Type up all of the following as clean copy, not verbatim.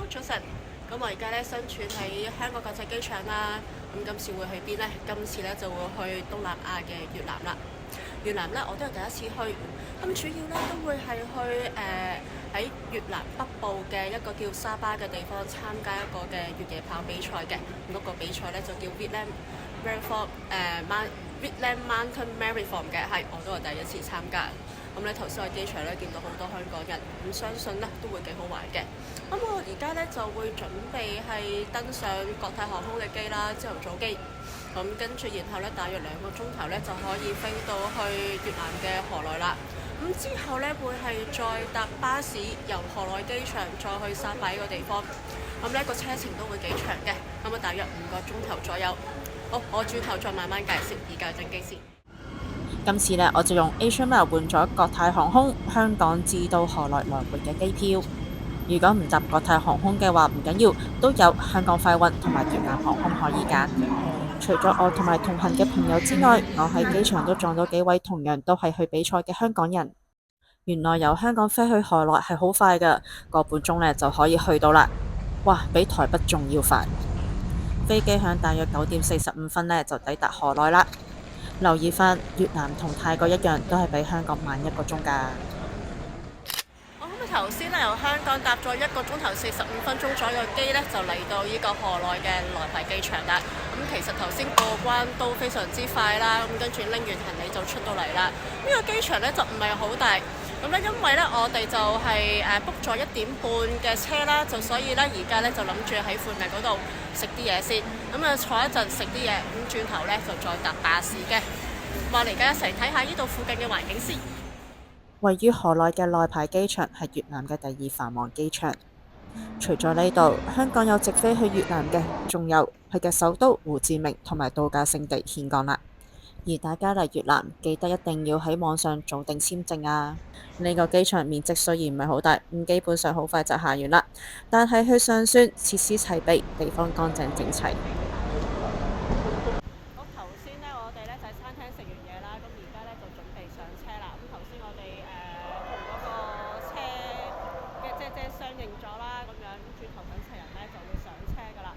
早晨。咁我而家咧身處喺香港國際機場啦。咁今次會去邊呢？今次咧就會去東南亞嘅越南啦。越南咧我都係第一次去。咁主要咧都會係去喺越南北部嘅一個叫沙巴嘅地方參加一個嘅越野跑比賽嘅。嗰個比賽咧就叫 Vietnam Mountain Marathon 嘅，係我都係第一次參加。咁咧頭先喺機場咧見到好多香港人，咁相信咧都會幾好玩嘅。咁我而家咧就會準備係登上國泰航空嘅機啦，朝頭早機。咁跟住然後咧大約2個鐘頭咧就可以飛到去越南嘅河內啦。咁之後咧會係再搭巴士由河內機場再去沙巴呢個地方。咁呢個車程都會幾長嘅，咁大約5個鐘頭左右。好，我轉頭再慢慢介紹，而家登機先。今次呢，我就用 Asiamiles 換咗國泰航空香港至到河內來回嘅機票。如果唔搭國泰航空嘅話，唔緊要，都有香港快運同埋越南航空可以揀。除咗我同埋同行嘅朋友之外，我喺機場都撞到幾位同樣都係去比賽嘅香港人。原來由香港飛去河內係好快㗎，個半鐘呢就可以去到啦。哇，比台北仲要快！飛機響大約9點45分呢就抵達河內啦。留意返，越南同泰國一樣，都係比香港慢1個鐘㗎。我咁頭先咧由香港搭咗1個鐘頭45分鐘左右嘅機咧，就嚟到呢個河內嘅來牌機場啦。咁其實頭先過關都非常之快啦，咁跟住拎完行李就出到嚟啦。呢個機場咧就唔係好大。咁咧，因為咧我哋就係book 咗1點半嘅車啦，就所以咧而家咧就諗住喺附近嗰度食啲嘢先，咁坐一陣食啲嘢，咁轉頭咧就再搭巴士嘅。我哋而家一齊睇下呢度附近嘅環境先。位於河內嘅內牌機場係越南嘅第2繁忙機場。除咗呢度，香港有直飛去越南嘅，仲有佢嘅首都胡志明同埋度假勝地峴港啦。而大家嚟越南，記得一定要喺網上做定簽證啊！呢個機場面積雖然唔係好大，基本上好快就行完啦。但係佢尚算設施齊備，地方乾淨整齊。好，頭先呢，我哋呢就喺餐廳食完嘢啦，咁而家呢就準備上車啦。咁頭先我哋同嗰個車嘅姐姐相認咗啦，咁樣咁轉頭等齊人呢就會上車噶啦。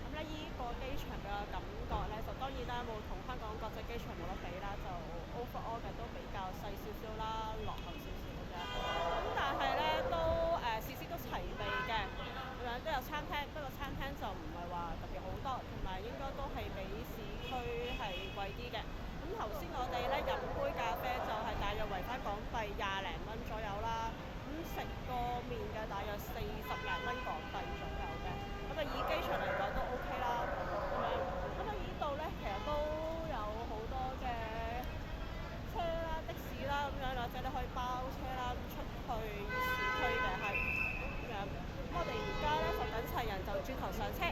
咁呢依個機場嘅感覺呢，就當然啦冇同香港國際機場冇得比啦，就 overall 嘅都比較細少少啦，落後少少嘅啫。咁但係呢，都設施都齊備嘅，咁樣都有餐廳，不過餐廳就唔係話特別好多，同埋應該都係比市區係貴啲嘅。咁頭先我哋呢飲杯咖啡就係大約圍翻港幣20零蚊左右啦，咁食個麵嘅大約40零蚊港幣左右嘅。咁以機場嚟講都 OK 啦，咁樣。咁呢度呢，其實都有好多嘅車啦、的士啦咁樣，或者你可以包車啦出去市區嘅，係咁樣。咁我哋而家呢，就等齊人就轉頭上車。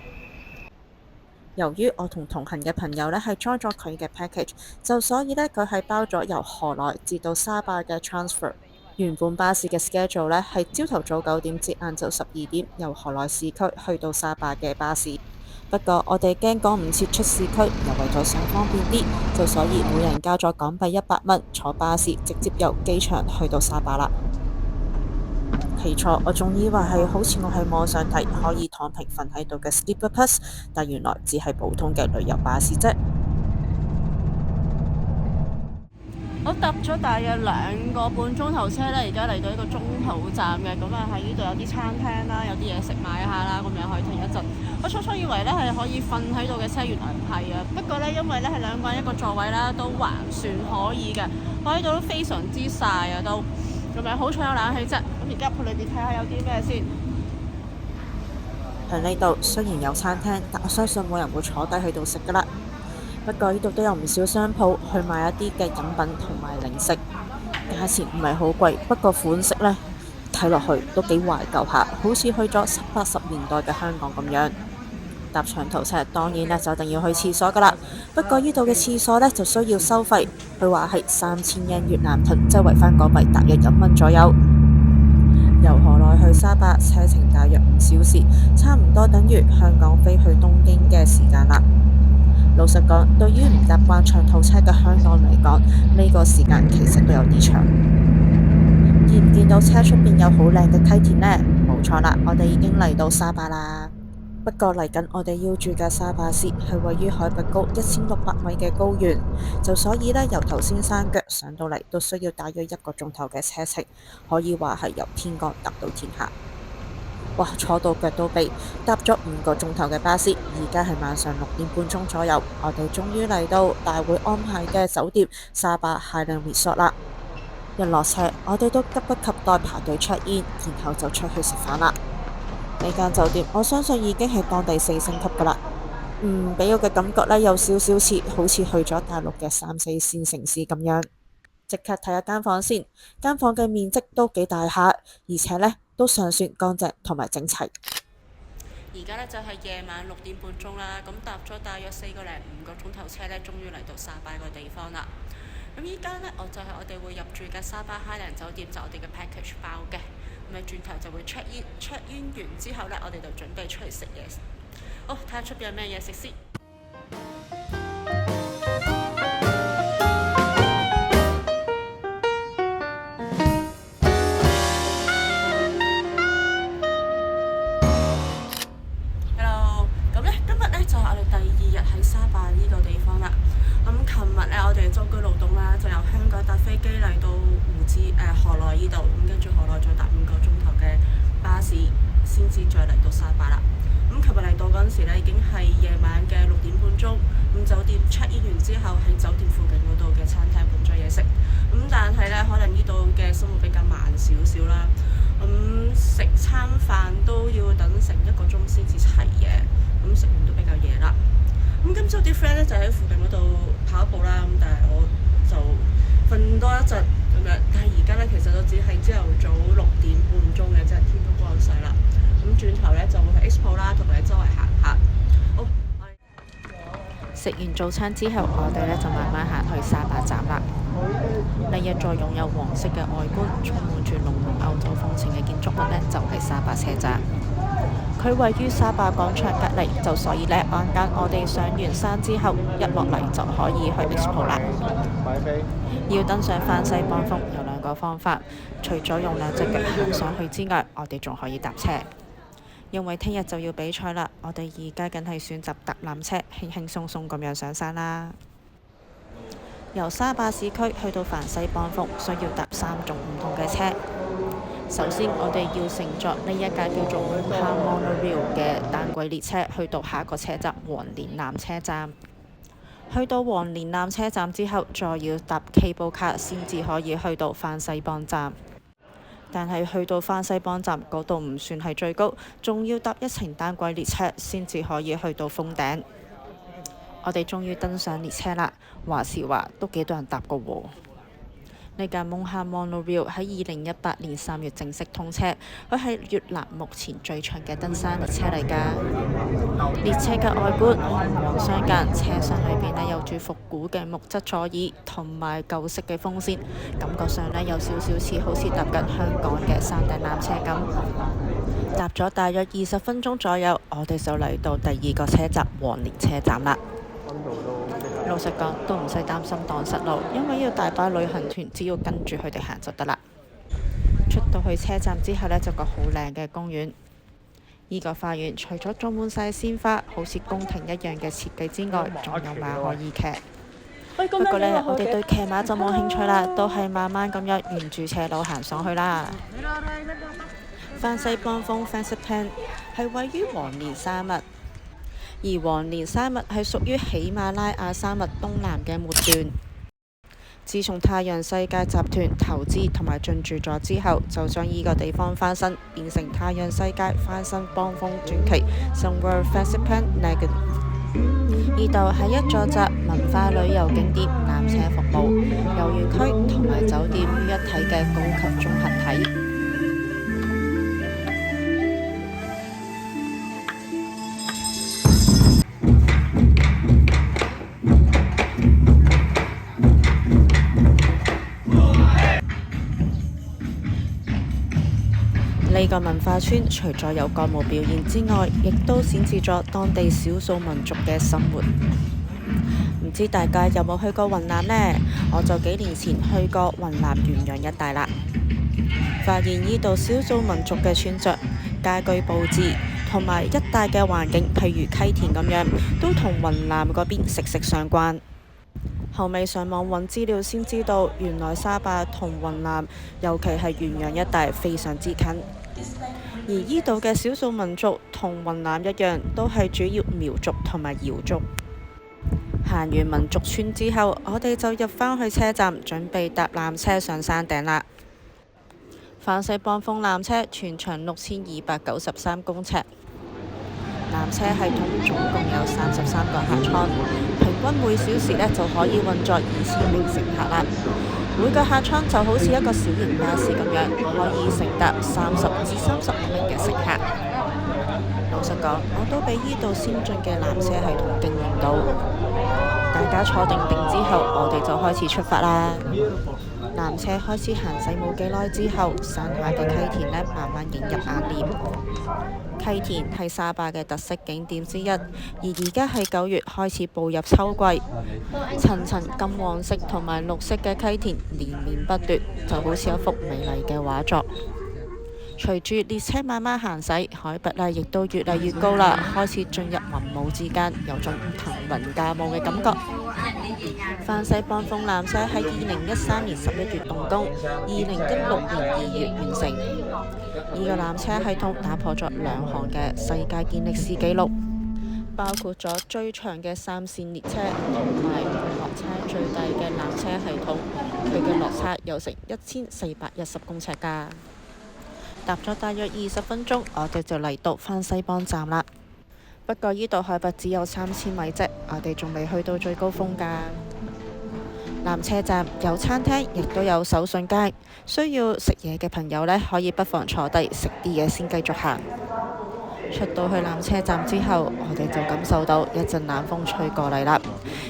由於我同同行嘅朋友呢係 join 咗佢嘅 package， 就所以呢，佢係包咗由河內至到沙巴嘅 transfer。原本巴士嘅 schedule 呢係朝頭早9點至晏晝12點，由河內市區去到沙巴嘅巴士。不過我哋驚趕唔切出市區，又為咗想方便啲，就所以每人交咗港幣100蚊坐巴士，直接由機場去到沙巴啦。起初我仲以為係好似我喺網上睇可以躺平瞓喺度嘅 Sleeper Plus， 但原來只係普通嘅旅遊巴士啫。我搭咗大約2個半鐘頭車咧，而家嚟到一個中途站嘅，咁喺呢度有啲餐廳啦，有啲嘢食買下啦，咁樣可以停一陣。我初初以為咧係可以瞓喺度嘅車，原來唔係啊。不過咧，因為咧係2個人1個座位啦，都還算可以嘅。我喺度都非常之曬啊，都咁樣好彩有冷氣啫。咁而家入去裏邊睇下有啲咩先。喺呢度雖然有餐廳，但我相信冇人會坐低喺度食噶啦。不過呢度都有唔少商鋪去買一啲嘅飲品同埋零食，價錢唔係好貴，不過款式呢，睇落去都幾懷舊下，好似去咗70、80年代嘅香港咁樣。搭長途車當然呢就一定要去廁所噶啦，不過呢度嘅廁所呢就需要收費，佢話係3000英越南盾，即係圍返港幣大約1蚊左右。由河內去沙巴車程大約5小時，差唔多等於香港飛去東京嘅時間啦。老實講，對於唔習慣長途車嘅香港嚟講，呢個時間其實都有啲長。見唔見到車出邊有好靚嘅梯田呢？冇冇錯啦，我哋已經嚟到沙巴啦。不過嚟緊我哋要住嘅沙巴市係位於海拔高1600米嘅高原，就所以呢，由頭先山腳上到嚟都需要大約1個鐘頭嘅車程，可以話係由天光搭到天黑。哇！坐到腳都痹，搭咗5個鐘頭嘅巴士，而家係晚上6點半鐘左右，我哋終於嚟到大會安排嘅酒店沙巴 Highland Resort 啦。一落車，我哋都急不及待排隊 check in，然後就出去食飯啦。呢間酒店我相信已經係當地4星級噶啦。俾我嘅感覺呢，有少少似好似去咗大陸嘅3、4線城市咁樣。即刻睇一間房先，間房嘅面積都幾大下，而且呢都尚算乾淨同埋整齊。而家呢就係夜晚6點半鐘啦，咁搭咗大約4個零5個鐘頭車呢，終於嚟到沙巴個地方啦。咁依家呢，就係我哋會入住嘅沙巴 Highland 酒店，就我哋嘅 package 包嘅。咁轉頭就會 check in 完之後呢，我哋就準備出去食嘢。好，睇下出邊有咩嘢食先。Hello， 咁呢，今日呢就係我哋第2日喺沙巴呢個地方啦。咁琴日呢，我哋舟車勞頓啦，就由香港搭飛機嚟到河內呢度，咁跟住河內再搭5個鐘頭嘅巴士，先至再嚟到沙巴啦。咁琴日嚟到嗰陣時呢，已經係夜晚嘅6點半鐘。咁酒店 check in 完之後，喺酒店附近嗰度嘅餐廳換咗嘢食。咁但係呢，可能呢度嘅生活比較慢少少啦。咁食餐飯都要等成1個鐘先至齊嘢。咁食完都比較夜啦。咁今朝啲 friend 咧就喺附近嗰度跑步啦。咁但係我就瞓多一陣咁樣。但係而家咧其實都只係朝頭早6點半鐘嘅啫，天都光晒啦。咁轉頭咧就會去 Expo 啦，同埋周圍行下。好，食完早餐之後，我哋咧就慢慢行去沙巴站啦。呢一座擁有黃色嘅外觀、充滿住濃濃歐洲風情嘅建築物呢，就係沙巴車站。佢位於沙巴廣場隔離，就所以呢，晏間我哋上完山之後，一落嚟就可以去 Expo 啦。要登上梵西邦峰有2個方法，除咗用2隻腳行上去之外，我哋仲可以搭車。因為聽日就要比賽啦，我哋而家梗係選擇搭纜車，輕輕鬆鬆咁樣上山啦。由沙巴市區去到梵西邦峰，需要搭3種唔同嘅車。首先，我哋要乘坐呢一架叫做 Moha Monorail 嘅單軌列車，去到下一個車站黃連南車站。去到黃連南車站之後，再要搭 cable car 先至可以去到梵西邦站。但係去到梵西邦站嗰度唔算係最高，仲要搭1程單軌列車先至可以去到峰頂。我哋終於登上列車啦，話時話都幾多人搭過喎。呢架 Moha Monorail 喺2018年3月正式通車，佢係越南目前最長嘅登山列車嚟㗎。列車嘅外觀紅黃相間，車廂裏邊呢有住復古嘅木質座椅同埋舊式嘅風扇，感覺上呢有少少似好似搭緊香港嘅山頂纜車咁。搭咗大約20分鐘左右，我哋就嚟到第2個車站黃連車站啦。老實講，都唔使擔心蕩失路，因為要大把旅行團，只要跟住佢哋行就得啦。出到去車站之後呢，就個好靚嘅公園。呢個花園除咗種滿晒鮮花，好似宮廷一樣嘅設計之外，仲有馬可以騎。不過呢，我哋對騎馬就冇興趣啦，都係慢慢咁樣沿住斜路行上去啦。梵西邦峰 Fansipan 係位於黃連山脈。而黃連山脈係屬於喜馬拉雅山脈東南嘅末段。自從太陽世界集團投資同埋進駐咗之後，就將呢個地方翻新，變成太陽世界翻新邦峰傳奇 Sunworld Fansipan Nagan。呢度係一座集文化旅遊景點、纜車服務、遊園區同埋酒店於一體嘅高級綜合體。呢個文化村除咗有歌舞表演之外，亦都顯示咗當地少數民族嘅生活。唔知大家有冇去過雲南呢？我就幾年前去過雲南元陽一帶啦，發現呢度少數民族嘅穿着家居佈置同埋一帶嘅環境，譬如溪田咁樣，都同雲南嗰邊息息相關。後尾上網揾資料先知道，原來沙壩同雲南，尤其係元陽一帶非常之近。而依度嘅少數民族同雲南一樣，都係主要苗族同埋瑤族。行完民族村之後，我哋就入返去車站，準備搭纜車上山頂啦。泛西邦風纜車全長6293公尺，纜車系統總共有33個客艙，平均每小時就可以運載2000名乘客啦。每個客艙就好似一個小型巴士咁樣，可以乘搭30至35名嘅乘客。老實講，我都俾依度先進嘅纜車系統驚豔到。大家坐定之後，我哋就開始出發啦。纜車開始行駛冇幾耐之後，山下嘅溪田慢慢映入眼簾。溪田係沙壩嘅特色景點之一，而而家係9月，開始步入秋季，層層金黃色同埋綠色嘅溪田連綿不斷，就好似一幅美麗嘅畫作。隨住列車慢慢行駛，海拔亦都越嚟越高啦，開始進入雲霧之間，有種騰雲駕霧嘅感覺。泛西邦風纜車喺2013年11月動工，2016年2月完成。呢個纜車系統打破咗2項嘅世界健力士紀錄，包括咗最長嘅3線列車同埋落差最大嘅纜車系統，佢嘅落差有成1410公尺㗎。搭咗大約20分鐘，我哋就嚟到泛西邦站啦。不過呢度海拔只有3000米啫，我哋仲未去到最高峰㗎。纜車站有餐廳，亦都有手信街，需要食嘢嘅朋友可以不妨坐低食啲嘢先繼續行。出到去纜車站之後，我哋就感受到一陣冷風吹過嚟啦。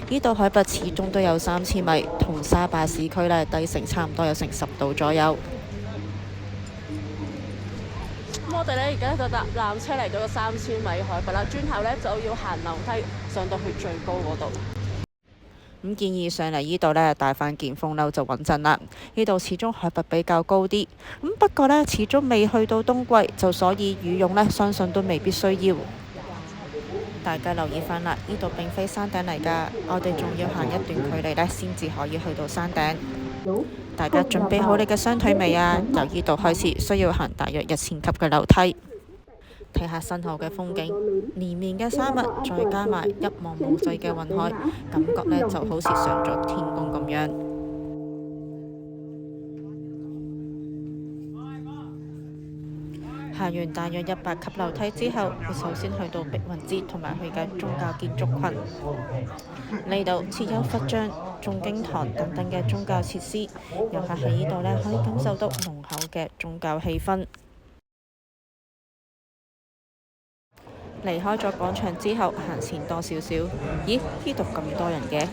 呢度海拔始終都有3000米，同沙壩市區低成差唔多有成10度左右。我哋而家就搭纜車嚟到個3000米海拔啦，轉頭就要行樓梯上到去最高嗰度。咁建議上嚟呢度帶翻件風褸就穩陣啦。呢度始終海拔比較高啲，不過始終未去到冬季，就所以羽絨相信都未必需要。大家留意翻啦，呢度並非山頂嚟㗎，我哋仲要行一段距離先至可以去到山頂。大家準備好你嘅雙腿未啊？由呢度開始需要行大約1000級嘅樓梯。睇下身後嘅風景，連綿嘅山脈，再加埋一望無際嘅雲海，感覺就好似上咗天宮咁樣。行完大約100級樓梯之後，我首先去到碧雲寺同埋佢嘅宗教建築群。呢度設有佛像、誦經堂等等嘅宗教設施，遊客喺呢度可以感受到濃厚嘅宗教氣氛。離開咗廣場之後，行前多少少，咦？呢度咁多人嘅？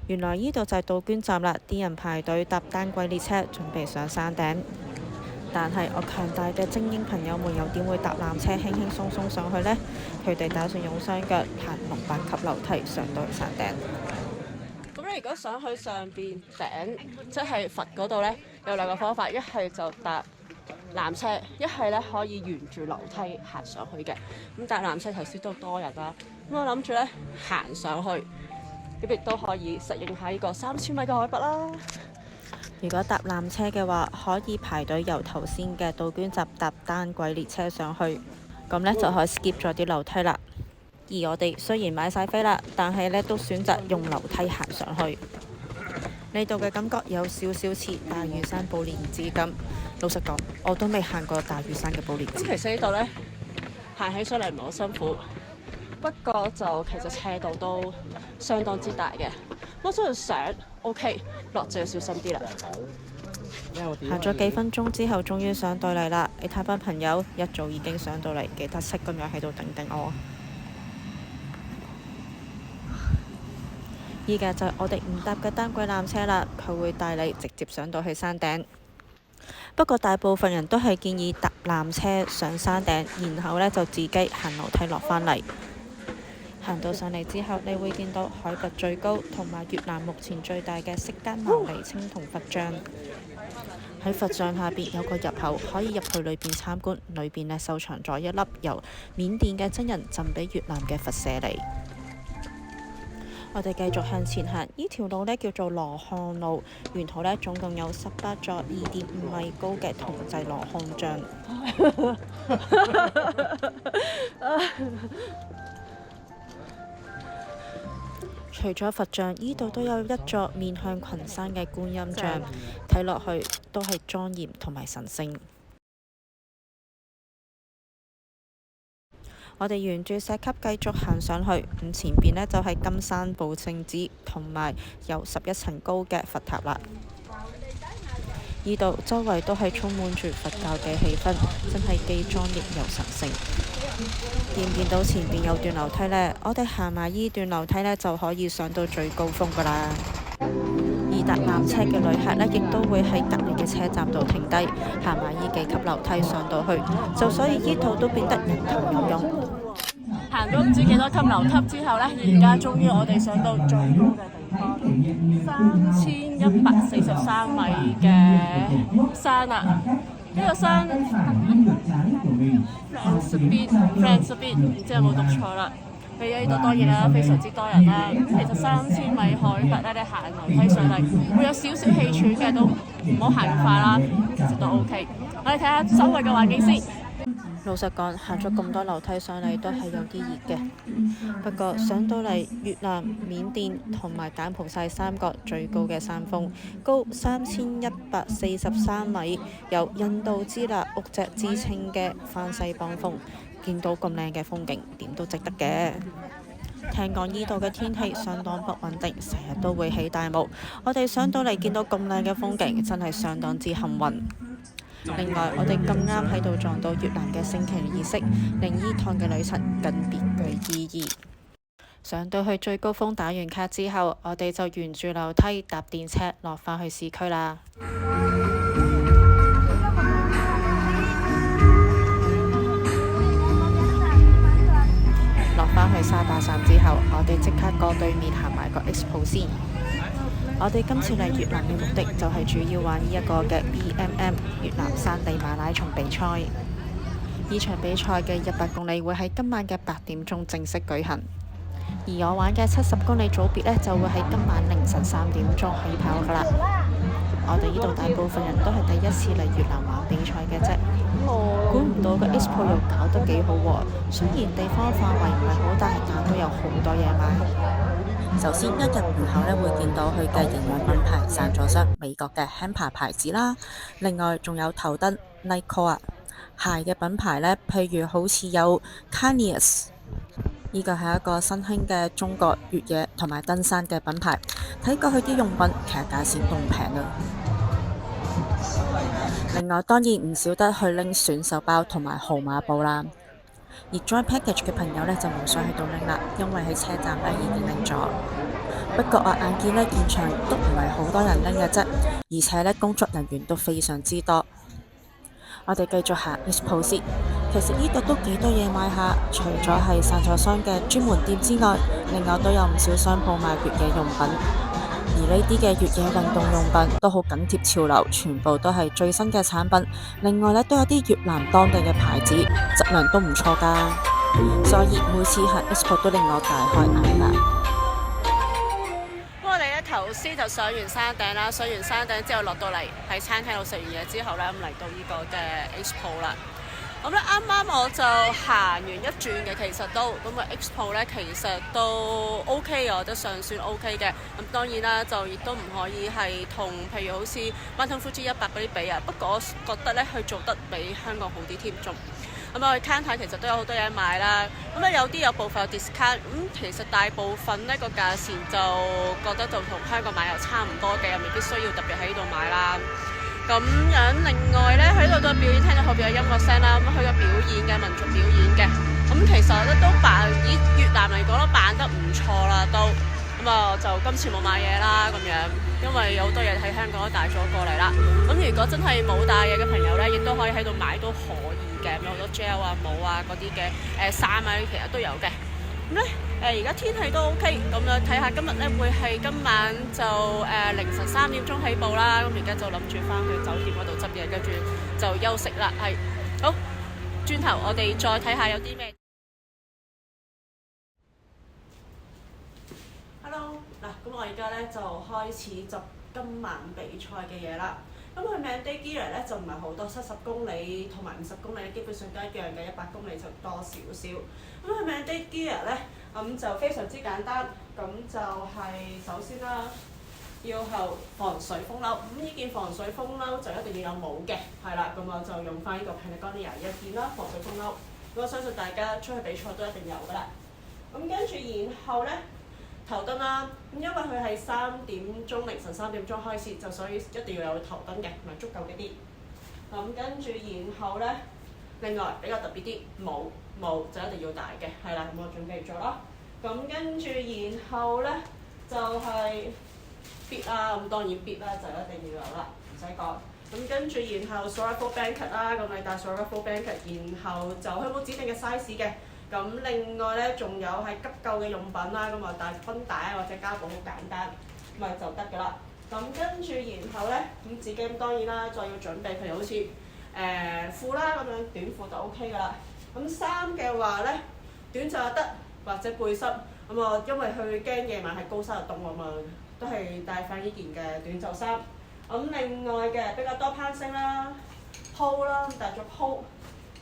原來呢度就係杜鵑站啦，啲人排隊搭單軌列車，準備上山頂。但係我強大嘅精英朋友們又點會搭纜車輕輕鬆鬆上去呢？佢哋打算用雙腳行600級樓梯上到去山頂。咁你如果想去上邊頂，即係佛嗰度有2個方法，一係就搭纜車，一係可以沿住樓梯行上去嘅。咁搭纜車頭先都多人啦，咁我諗住行上去，咁亦都可以適應下呢個3000米嘅海拔啦。如果搭纜車嘅話，可以排隊由頭先嘅杜鵑站搭單軌列車上去，咁就可以 skip 咗啲樓梯啦。而我哋雖然買晒飛啦，但係都選擇用樓梯行上去。呢度嘅感覺有少少似大嶼山寶蓮寺咁。老實講，我都未行過大嶼山嘅寶蓮寺。其實呢度行起上嚟唔係好辛苦，不過就其實斜度都相當之大嘅。我想上 OK， 落就要小心啲啦。行咗幾分鐘之後，終於上到嚟啦。你睇班朋友一早已經上到嚟，幾得戚咁樣喺度等等我。依家就係我哋唔搭嘅單軌纜車啦，佢會帶你直接上到去山頂。不過大部分人都係建議搭纜車上山頂，然後就自己行樓梯落返嚟。行到上嚟之後，你會見到海拔最高同埋越南目前最大嘅釋迦牟尼青銅佛像。喺佛像下邊有個入口，可以入去裏邊參觀。裏邊呢收藏咗一粒由緬甸嘅真人贈俾越南嘅佛舍利。我哋繼續向前行，呢條路呢叫做羅漢路，沿途呢總共有18座2.5米高嘅銅製羅漢像。除咗佛像，呢度都有一座面向群山嘅觀音像，睇落去都係莊嚴同埋神聖。我哋沿住石級繼續行上去，咁前邊呢就係金山寶聖寺同埋有11層高嘅佛塔啦。呢度周圍都係充滿住佛教嘅氣氛，真係既莊嚴又神聖。見唔見到前邊有段樓梯呢？我哋行埋依段樓梯呢，就可以上到最高峰噶啦。而搭纜車嘅旅客呢，亦都會喺隔離嘅車站度停低，行埋依幾級樓梯上到去，就所以依度都變得人頭湧湧。行咗唔知幾多級樓梯之後呢，而家終於我哋上到最高嘅地方，3143米嘅山啦。呢個山 Fransabit 唔知有冇讀錯啦。喺呢度當然啦，非常之多人啦。咁其實3000米海拔咧，你行樓梯上嚟會有少少氣喘嘅，都唔好行咁快啦。咁其實都 OK。我哋睇下周圍嘅環境先。老實講，行咗咁多樓梯上嚟都係有啲熱嘅。不過上到嚟越南、緬甸同埋柬埔寨3個最高嘅山峰，高3143米，有印度支那屋脊之稱嘅番西邦峰。見到咁靚嘅風景，點都值得嘅。聽講呢度嘅天氣相當不穩定，成日都會起大霧。我哋上到嚟見到咁靚嘅風景，真係相當之幸運。另外，我哋咁啱喺度撞到越南嘅升旗儀式，令呢趟嘅旅程更別具意義。上到去最高峰打完卡之後，我哋就沿住樓梯搭電車落返去市區啦。落返去沙巴站之後，我哋即刻過對面行埋個 Expo 先。我哋今次嚟越南嘅目的就係主要玩呢一個嘅 BMM 越南山地馬拉松比賽。呢場比賽嘅100公里會喺今晚嘅8點鐘正式舉行，而我玩嘅70公里組別呢，就會喺今晚凌晨3點鐘起跑㗎啦。我哋呢度大部分人都係第一次嚟越南玩比賽嘅啫，估唔到個 Expo 又搞得幾好喎。雖然地方範圍唔係好大，但都有好多嘢買。首先一入門口呢，會見到佢嘅營養品牌贊助商美國嘅 Hamper 牌子啦，另外仲有頭燈 Nike 啊，鞋嘅品牌呢，譬如好似有 Kanyas， 呢個係一個新興嘅中國越野同埋登山嘅品牌。睇過佢啲用品，其實價錢都唔平啊。另外當然唔少得去拎選手包同埋號碼布啦。而 Join Package 嘅朋友呢，就冇需去到拎啦，因為喺車站呢已經拎咗。不過我眼見呢現場都唔係好多人拎嘅啫，而且呢工作人員都非常之多。我哋繼續行 Expo 先，其實呢度都幾多嘢買下，除咗係贊助商嘅專門店之外，另外都有唔少商鋪賣越野用品。而呢啲嘅越野運動用品都好緊貼潮流，全部都係最新嘅產品。另外呢，都有啲越南當地嘅牌子，質量都唔錯㗎。所以每次行 Expo 都令我大開眼界。我哋咧頭先就上完山頂啦，上完山頂之後落到嚟喺餐廳度食完嘢之後呢，咁嚟到呢個嘅 Expo 啦。咁咧啱啱我就行完一轉嘅，其實都咁個 Expo 咧，其實都 OK 嘅，我覺得尚算 OK 嘅。咁當然啦，就亦都唔可以係同譬如好似 Mountain Fuji 100嗰啲比啊。不過我覺得咧，佢做得比香港好啲添，仲咁我去 counter 其實都有好多嘢買啦。咁咧有啲有部分有 discount，其實大部分呢個價錢就覺得就同香港買又差唔多嘅，又未必需要特別喺呢度買啦。咁樣另外呢，喺度都表演，聽到後邊有音樂聲啦，咁佢個表演嘅民族表演嘅，咁其實我覺得都扮以越南嚟講都扮得唔錯啦，都咁啊就今次冇買嘢啦咁樣，因為有好多嘢喺香港都帶咗過嚟啦。咁如果真係冇帶嘢嘅朋友呢，亦都可以喺度買都可以嘅，有好多 gel 啊、帽啊嗰啲嘅衫啊，其實都有嘅。咁呢而家天氣都 OK，咁樣睇下今日咧會係今晚就凌晨3點鐘起步啦。咁而家就諗住翻去酒店嗰度執嘢，跟住就休息啦。係好，轉頭我哋再睇下有啲咩。Hello， 嗱，咁我而家咧就開始執今晚比賽嘅嘢啦。咁佢 Mandate Gear 咧就唔係好多，70公里同埋50公里基本上都一樣嘅，100公里就多少少。咁佢 Mandate Gear 咧就非常之簡單，咁就係首先啦，要後防水風褸。咁呢件防水風褸就一定要有帽嘅，係啦。咁我就用翻呢個 Patagonia 一件啦，防水風褸。咁我相信大家出去比賽都一定有㗎啦。咁跟住然後咧。頭燈啦，咁因為佢係凌晨3點鐘開始，就所以一定要有頭燈嘅，同埋足夠嘅啲。咁跟住然後咧，另外比較特別啲，帽就一定要戴嘅，係啦，咁我準備咗啦。咁跟住然後咧就係 bib 啦，咁當然 bib 啦就一定要有啦，唔使講。咁跟住然後 Sorrel blanket 啦，咁你戴 Sorrel blanket，然後就佢冇指定嘅 size 嘅。咁另外咧，仲有係急救嘅用品啦，咁啊帶繃帶或者膠布好簡單，咪就得㗎啦。咁跟住然後咧，咁自己咁當然啦，再要準備譬如好似褲啦咁樣，短褲就 OK 㗎啦。咁衫嘅話咧，短袖又得，或者背心。咁啊，因為佢驚夜晚係高山又凍啊嘛，都係帶翻呢件嘅短袖衫。咁另外嘅比較多攀升啦、鋪啦，帶咗鋪。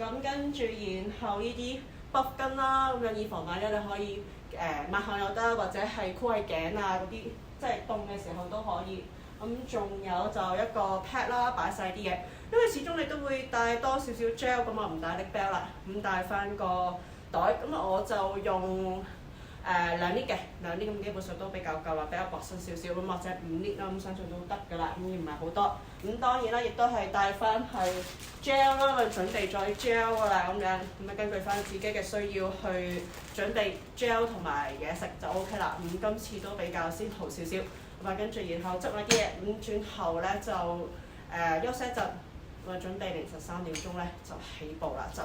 咁跟住然後呢啲。buff 巾啦，咁樣以防萬一你可以抹汗又得，或者係箍喺頸啊嗰啲，即係凍嘅時候都可以。咁仲有就一個 pad 啦，擺細啲嘅，因為始終你都會帶多少少 gel，咁我唔帶 lip belt 啦，咁帶翻個袋，咁我就用2 lit 嘅，2 lit 咁基本上都比較夠啦，比較薄身少少，咁或者5 lit 啦，咁相信都得㗎啦，咁而唔係好多。咁當然啦，亦都係帶翻係 gel 啦，我準備咗 gel 㗎啦，咁樣，咁啊根據翻自己嘅需要去準備 gel 同埋嘢食就 OK 啦。咁今次都比較先豪少少，咁啊跟住然後執埋啲嘢，咁轉頭咧就休息一陣，我準備凌晨3點鐘咧就起步啦，就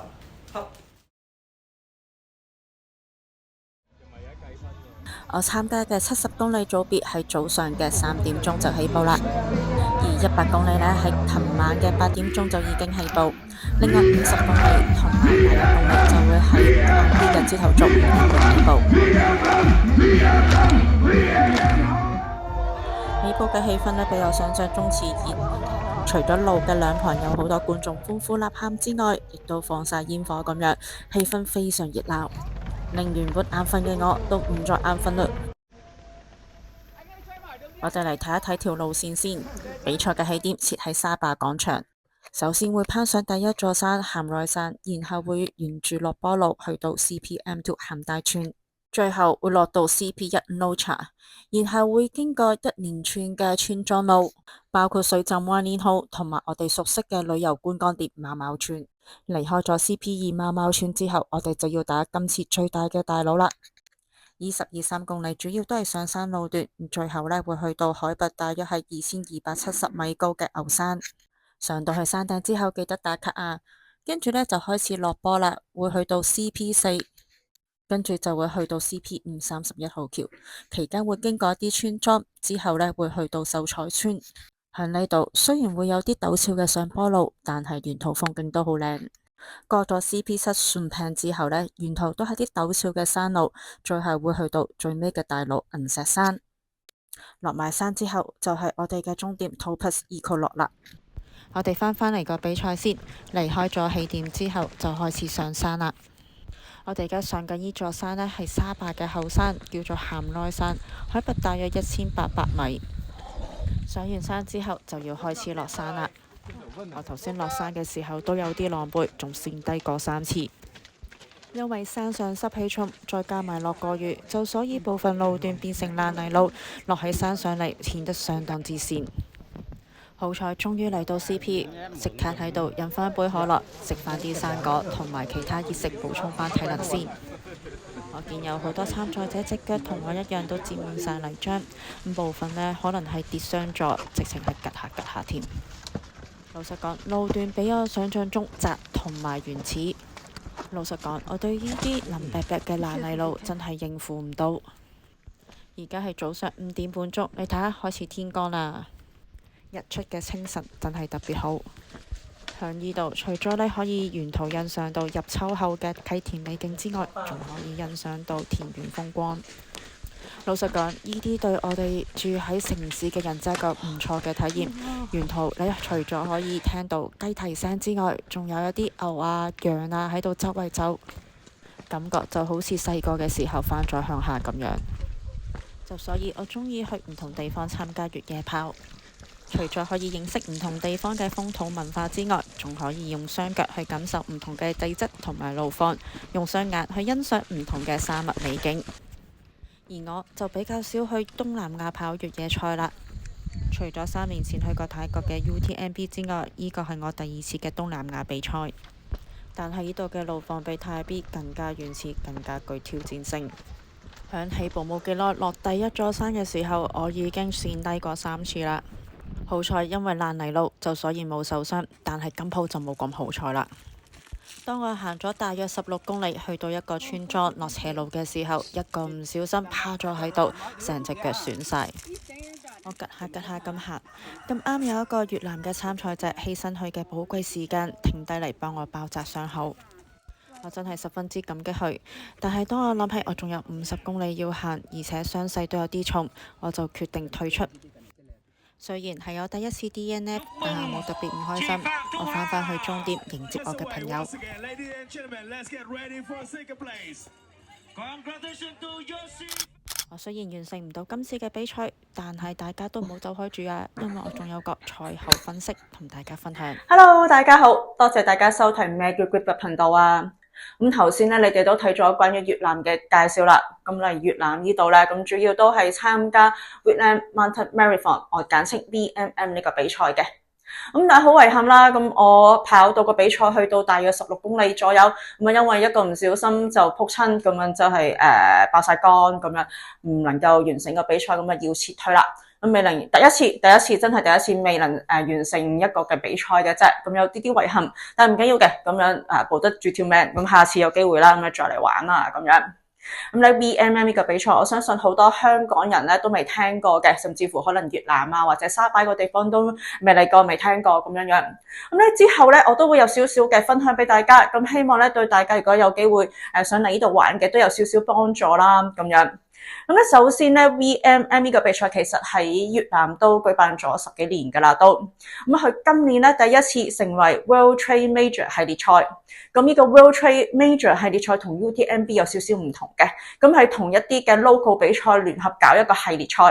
好。我參加嘅70公里組別係早上嘅3點鐘就起步啦，而100公里呢，係琴晚嘅8點鐘就已經起步，另外50公里同埋100公里就會喺晏啲嘅朝頭早起步。起步嘅氣氛呢，比我想象中熾熱，除咗路嘅兩旁有好多觀眾歡呼吶喊之外，亦都放晒煙火咁樣，氣氛非常熱鬧。令原本眼瞓嘅我都唔再眼瞓嘞。我哋嚟睇一睇條路線先。比賽嘅起點設喺沙壩廣場，首先會攀上第一座山鹹內山，然後會沿住落坡路去到 CPM2 鹹大村，最後會落到 CP1 Nocha， 然後會經過一連串嘅村莊路，包括水浸灣鏈號同埋我哋熟悉嘅旅遊觀光點貓貓村。離開咗 CP2 貓貓村之後，我哋就要打今次最大嘅大佬啦。23公里主要都係上山路段，最後呢會去到海拔大約係2270米高嘅牛山。上到去山頂之後記得打卡啊！跟住呢就開始落坡啦，會去到 CP4， 跟住就會去到 CP5 31號橋，期間會經過一啲村莊，之後呢會去到秀才村。喺呢度雖然會有啲陡峭嘅上坡路，但係沿途風景都好靚。過咗 CP7 順平之後呢，沿途都係啲陡峭嘅山路，最後會去到最尾嘅大路銀石山。落埋山之後就係我哋嘅終點 Taupo Eco Lodge 啦。我哋返嚟個比賽先，離開咗起點之後就開始上山啦。我哋而家上緊呢座山呢，係沙壩嘅後山，叫做鹹內山，海拔大約1800米。上完山之後就要開始落山啦。我頭先落山嘅時候都有啲狼狽，仲跣低過3次。因為山上濕氣重，再加埋落過雨，就所以部分路段變成爛泥路，落喺山上嚟顯得相當之跣。好彩終於嚟到 CP， 即刻喺度飲翻杯可樂，食翻啲生果同埋其他熱食補充翻體能先。我見有好多參賽者隻腳同我一樣都沾滿晒泥漿，咁部分呢可能係跌傷咗，直情係吉下添。老實講，路段比我想象中窄同埋原始。老實講，我對呢啲腍白白嘅爛泥路真係應付唔到。而家係早上5點半鐘，你睇下開始天光啦，日出嘅清晨真係特別好。響呢度，除咗你可以沿途欣賞到入秋後嘅溪田美景之外，仲可以欣賞到田園風光。老實講，呢啲對我哋住喺城市嘅人真係個唔錯嘅體驗。沿途你除咗可以聽到雞啼聲之外，仲有一啲牛啊、羊啊喺度周圍走，感覺就好似細個嘅時候返咗鄉下咁樣。就所以我鍾意去唔同地方參加越野跑。除咗可以認識唔同地方嘅風土文化之外，仲可以用雙腳去感受唔同嘅地質同埋路況，用雙眼去欣賞唔同嘅沙漠美景。而我就比較少去東南亞跑越野賽啦。除咗3年前去過泰國嘅 UTMB 之外，呢個係我第2次嘅東南亞比賽。但係呢度嘅路況比泰 B 更加原始，更加具挑戰性。響起步冇幾耐，落第一座山嘅時候，我已經跣低過3次啦。好彩因為爛泥路，就所以冇受傷，但係今鋪就冇咁好彩啦。當我行咗大約16公里，去到一個村莊落斜路嘅時候，一個唔小心趴咗喺度，成隻腳損晒。我吉下咁行，咁啱有一個越南嘅參賽者犧牲佢嘅寶貴時間，停低嚟幫我包紮傷口。我真係十分之感激佢，但係當我諗起我仲有50公里要行，而且傷勢都有啲重，我就決定退出。雖然係我第一次 DNF， 但係我冇特別唔開心。我返去終點迎接我嘅朋友。我雖然完成唔到今次嘅比賽，但係大家都唔好走開住啊，因為我仲有個賽後分析同大家分享。Hello， 大家好，多謝大家收睇咩叫 Grip 頻道啊！咁頭先咧，你哋都睇咗關於越南嘅介紹啦。咁嚟越南呢度咧，咁主要都係參加 Vietnam Mountain Marathon， 我簡稱 VMM 呢個比賽嘅。咁但係好遺憾啦，咁我跑到個比賽去到大約16公里左右，咁啊因為一個唔小心就撲親，咁樣就係爆晒肝，咁樣唔能夠完成個比賽，咁啊要撤退啦。咁未能第一次真係第一次未能完成一個嘅比賽嘅啫，咁有啲遺憾，但係唔緊要嘅，咁樣保得住條命，咁下次有機會啦，咁樣再嚟玩啦，咁樣。咁咧 VMM 呢個比賽，我相信好多香港人咧都未聽過嘅，甚至乎可能越南啊或者沙巴個地方都未嚟過、未聽過咁樣樣。咁咧之後咧，我都會有少少嘅分享俾大家，咁希望咧對大家如果有機會想嚟呢度玩嘅，都有少少幫助啦，咁樣。咁咧，首先咧 VMM 呢個比賽其實喺越南都舉辦咗10幾年噶啦，都咁佢今年咧第一次成為 World Trail Major 系列賽。咁呢個 World Trail Major 系列賽同 UTMB 有少少唔同嘅，咁係同一啲嘅 local 比賽聯合搞一個系列賽。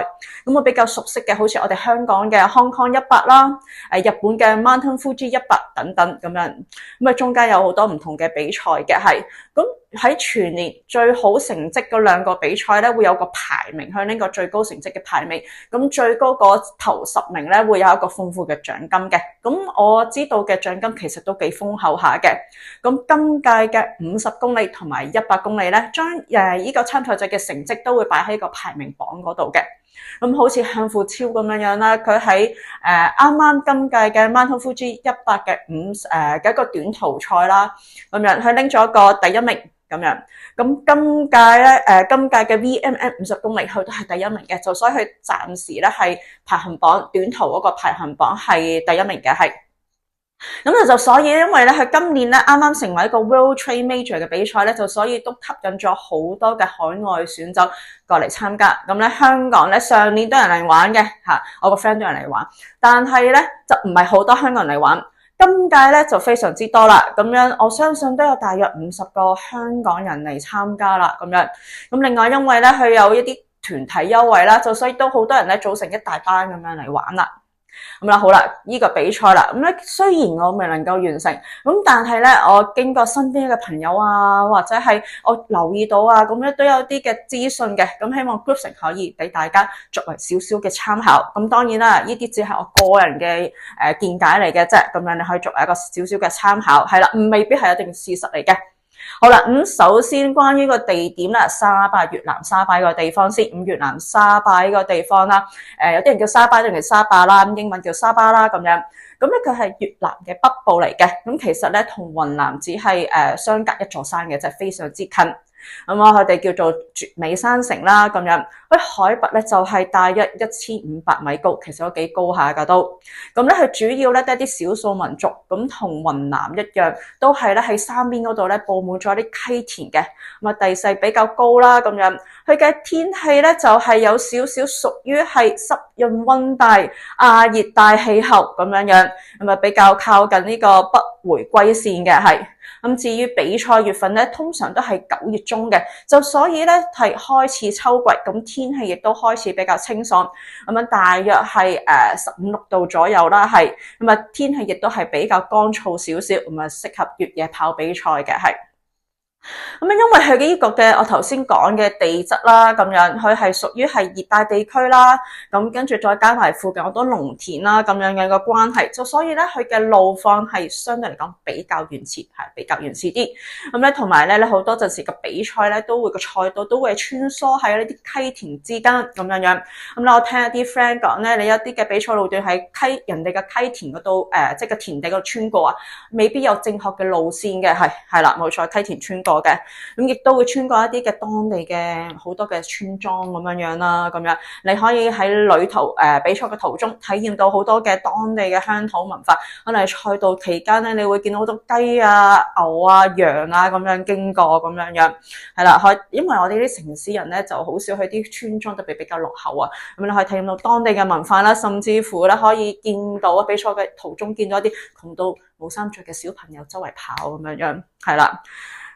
咁我比較熟悉嘅，好似我哋香港嘅 Hong Kong 100啦，日本嘅 Mountain Fuji 100等等咁樣。咁啊中間有好多唔同嘅比賽嘅係，咁喺全年最好成績嗰2個比賽咧，會有個排名向呢個最高成績嘅排名。咁最高嗰頭10名咧，會有一個豐富嘅獎金嘅。咁我知道嘅獎金其實都幾豐厚下嘅。咁今屆嘅50公里同埋100公里咧，將呢個參賽者嘅成績都會擺喺個排名榜嗰度嘅。咁好似向富超咁樣啦，佢喺啱啱今屆嘅 Mountain Fuji 100嘅一個短途賽啦，咁樣佢拎咗個第1名咁樣。咁今屆嘅 VMM 50公里佢都係第1名嘅，就所以佢暫時咧係排行榜短途嗰個排行榜係第1名嘅係。咁就所以因為咧佢今年咧啱啱成為一個 World Trail Major 嘅比賽咧，就所以都吸引咗好多嘅海外選手過嚟參加。咁咧香港咧上年都有人嚟玩嘅吓，我個 friend 都有人嚟玩，但係咧就唔係好多香港人嚟玩。今屆咧就非常之多啦，咁樣我相信都有大約50個香港人嚟參加啦，咁樣。咁另外因為咧佢有一啲團體優惠啦，就所以都好多人咧組成一大班咁樣嚟玩啦。咁啦，好啦，呢個比賽啦，咁咧雖然我未能夠完成，咁但係咧我經過身邊嘅朋友啊，或者係我留意到啊，咁咧都有啲嘅資訊嘅，咁希望 Grouping 可以俾大家作為少少嘅參考。咁當然啦，呢啲只係我個人嘅見解嚟嘅啫，咁樣你可以作為一個少少嘅參考，係啦，未必係一定事實嚟嘅。好啦，首先關於個地點啦，沙巴越南沙巴個地方先。越南沙巴呢個地方啦，有啲人叫沙巴，有啲人叫沙巴啦，英文叫沙巴啦咁樣。咁咧佢係越南嘅北部嚟嘅，咁其實咧同雲南只係相隔一座山嘅，就係非常之近。咁啊，佢哋叫做絕美山城啦，咁樣佢海拔咧就係大約1500米高，其實都幾高下噶都。咁咧佢主要咧都係啲少數民族，咁同雲南一樣，都係咧喺山邊嗰度咧佈滿咗啲溪田嘅。咁啊，地勢比較高啦，咁樣佢嘅天氣咧就係有少少屬於係濕潤溫帶亞熱帶氣候咁樣，咁啊比較靠近呢個北回歸線嘅係。咁至於比賽月份咧，通常都係9月中嘅，就所以咧係開始秋季，咁天氣亦都開始比較清爽，咁樣大約係15-16度左右啦，係咁啊天氣亦都係比較乾燥少少，咁啊適合越野跑比賽嘅係。咁因為佢呢個嘅我頭先講嘅地質啦，咁樣佢係屬於係熱帶地區啦，咁跟住再加埋附近好多農田啦，咁樣嘅個關係，就所以咧佢嘅路況係相對嚟講比較原始，係比較原始啲。咁咧同埋咧好多陣時嘅比賽咧都會個賽道都會穿梭喺呢啲溪田之間咁樣。咁咧我聽一啲 friend 講咧，你一啲嘅比賽路段喺人哋嘅溪田嗰度即係個田地嗰度穿過啊，未必有正確嘅路線嘅，係啦冇錯，溪田穿過嘅，咁亦都會穿過一啲嘅當地嘅好多嘅村莊咁樣啦，咁樣你可以喺旅途比賽嘅途中體驗到好多嘅當地嘅鄉土文化。可能喺賽道期間咧，你會見到好多雞啊、牛啊、羊啊咁樣經過咁樣，係啦，因為我哋啲城市人咧就好少去啲村莊，特別比較落後啊，咁你可以體驗到當地嘅文化啦，甚至乎咧可以見到比賽嘅途中見到一啲窮到冇衫着嘅小朋友周圍跑咁樣，係啦。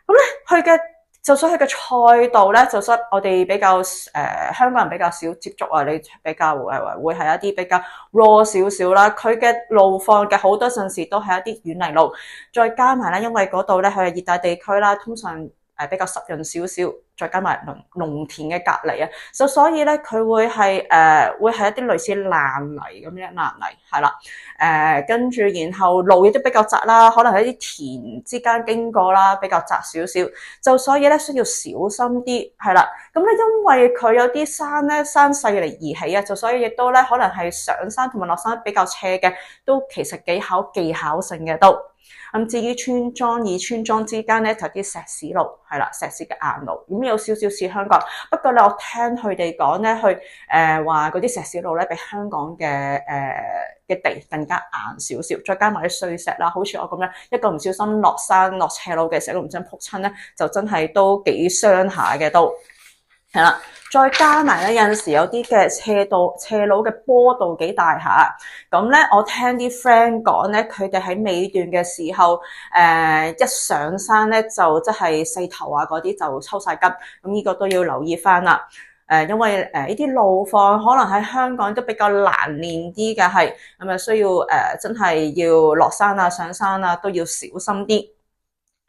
咁咧，就算佢嘅賽道咧，就算我哋比較香港人比較少接觸啊，你比較會係一啲比較 raw 少少啦。佢嘅路況嘅好多陣時都係一啲軟泥路，再加埋咧，因為嗰度咧佢係熱帶地區啦，通常比較濕潤少少，再加埋農田嘅隔離啊，所以咧佢會係一啲類似爛泥咁樣，爛泥係啦，跟住然後路亦都比較窄啦，可能喺啲田之間經過啦，比較窄少少，就所以咧需要小心啲係啦。咁咧因為佢有啲山咧山勢嚟而起啊，就所以亦都咧可能係上山同埋落山比較斜嘅，都其實幾考技巧性嘅都。咁至於村莊與村莊之間咧，就啲石屎路係啦，石屎嘅硬路，咁有少少似香港。不過咧，我聽佢哋講咧，話嗰啲石屎路咧，比香港嘅地更加硬少少，再加埋啲碎石啦，好似我咁樣一個唔小心落山落斜路嘅時候，唔小心撲親咧，就真係都幾傷下嘅都。係啦，再加埋咧，有陣時有啲嘅斜路嘅坡度幾大下，咁咧我聽啲 friend 講咧，佢哋喺尾段嘅時候，一上山咧就即係四頭啊嗰啲就抽晒筋，咁呢個都要留意翻啦。因為呢啲路況可能喺香港都比較難練啲嘅，係咁啊需要真係要落山啊上山啊都要小心啲。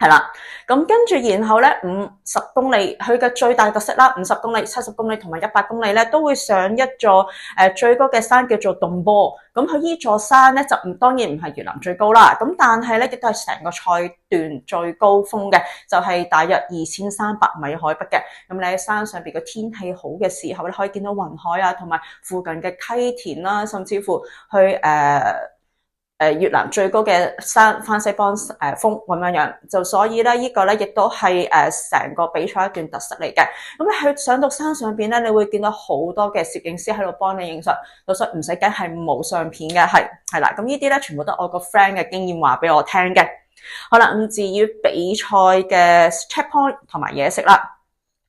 係啦，咁跟住然後咧50公里，佢嘅最大特色啦，50公里、70公里同埋100公里咧，都會上一座最高嘅山叫做洞波。咁佢呢座山咧就當然唔係越南最高啦，咁但係咧亦都係成個賽段最高峰嘅，就係大約2300米海拔嘅。咁你喺山上邊嘅天氣好嘅時候，你可以見到雲海啊，同埋附近嘅溪田啦，甚至乎去越南最高嘅山番西邦峰咁樣，就所以咧呢個咧亦都係成個比賽一段特色嚟嘅。咁你去上到山上邊咧，你會見到好多嘅攝影師喺度幫你影相，所以唔使驚係冇相片嘅，係啦。咁呢啲咧全部都係我個 friend 嘅經驗話俾我聽嘅。好啦，咁至於比賽嘅 checkpoint 同埋嘢食啦。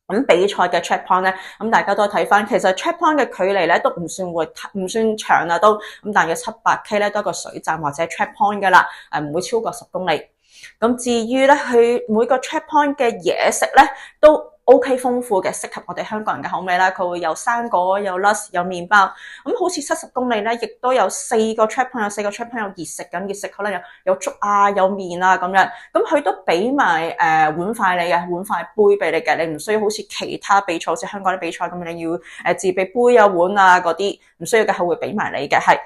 咁比賽嘅 checkpoint 咧，咁大家都睇翻，其實 checkpoint 嘅距離咧都唔算長啊，都咁大約700K 咧都係個水站或者 checkpoint 噶啦，唔會超過10公里。咁至於咧，佢每個 checkpoint 嘅嘢食咧都 OK 豐富嘅，適合我哋香港人嘅口味啦。佢會有生果、有 nuts、有麵包。咁好似70公里咧，亦都有4個 checkpoint， 有4個 checkpoint 有熱食緊，熱食可能有粥啊、有麵啊咁樣。咁佢都俾埋碗筷你嘅，碗筷杯俾你嘅，你唔需要好似其他比賽，好似香港啲比賽咁樣，你要自備杯啊、碗啊嗰啲，唔需要嘅，佢會俾埋你嘅，係。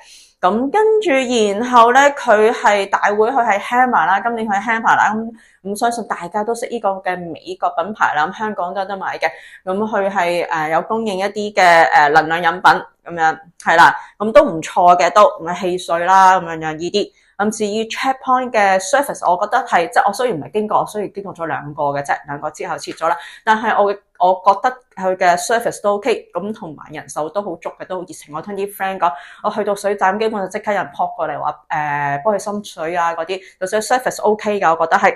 咁跟住然後咧，佢係大會，佢係 Hammer 啦，今年佢係 Hammer 啦。咁咁相信大家都識呢個嘅美國品牌啦，咁香港都有得買嘅。咁佢係有供應一啲嘅能量飲品咁樣係啦，咁都唔錯嘅，都唔係汽水啦咁樣呢啲。咁至於 Checkpoint 嘅 service， 我覺得係即係我雖然唔係經過，我雖然經過咗2個嘅啫，2個之後撤咗啦，但係我覺得佢嘅 service 都 OK， 咁同埋人手都好足嘅，都好熱情。我聽啲 friend 講，我去到水站基本上即刻有人撲過嚟話幫佢斟水啊嗰啲，就算 service OK 㗎，我覺得係。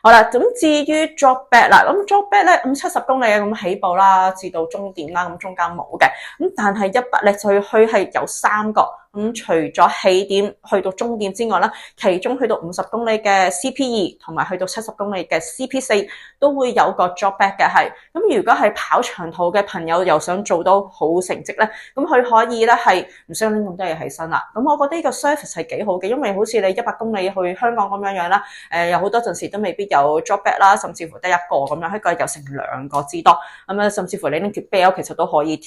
好啦，咁至於 drop back 啦，咁 drop back 咧70公里咁起步啦，至到終點啦，咁中間冇嘅，咁但係100咧就去係有3個。咁除咗起點去到終點之外啦，其中去到50公里嘅 CP2 同埋去到70公里嘅 CP4 都會有個 drop back 嘅係。咁如果係跑長途嘅朋友又想做到好成績咧，咁佢可以咧係唔需要拎咁多嘢起身啦。咁我覺得呢個 service 係幾好嘅，因為好似你100公里去香港咁樣啦，有好多陣時都未必有 drop back 啦，甚至乎得1個咁樣，一個有成2個之多咁樣，甚至乎你拎條 belt 其實都可以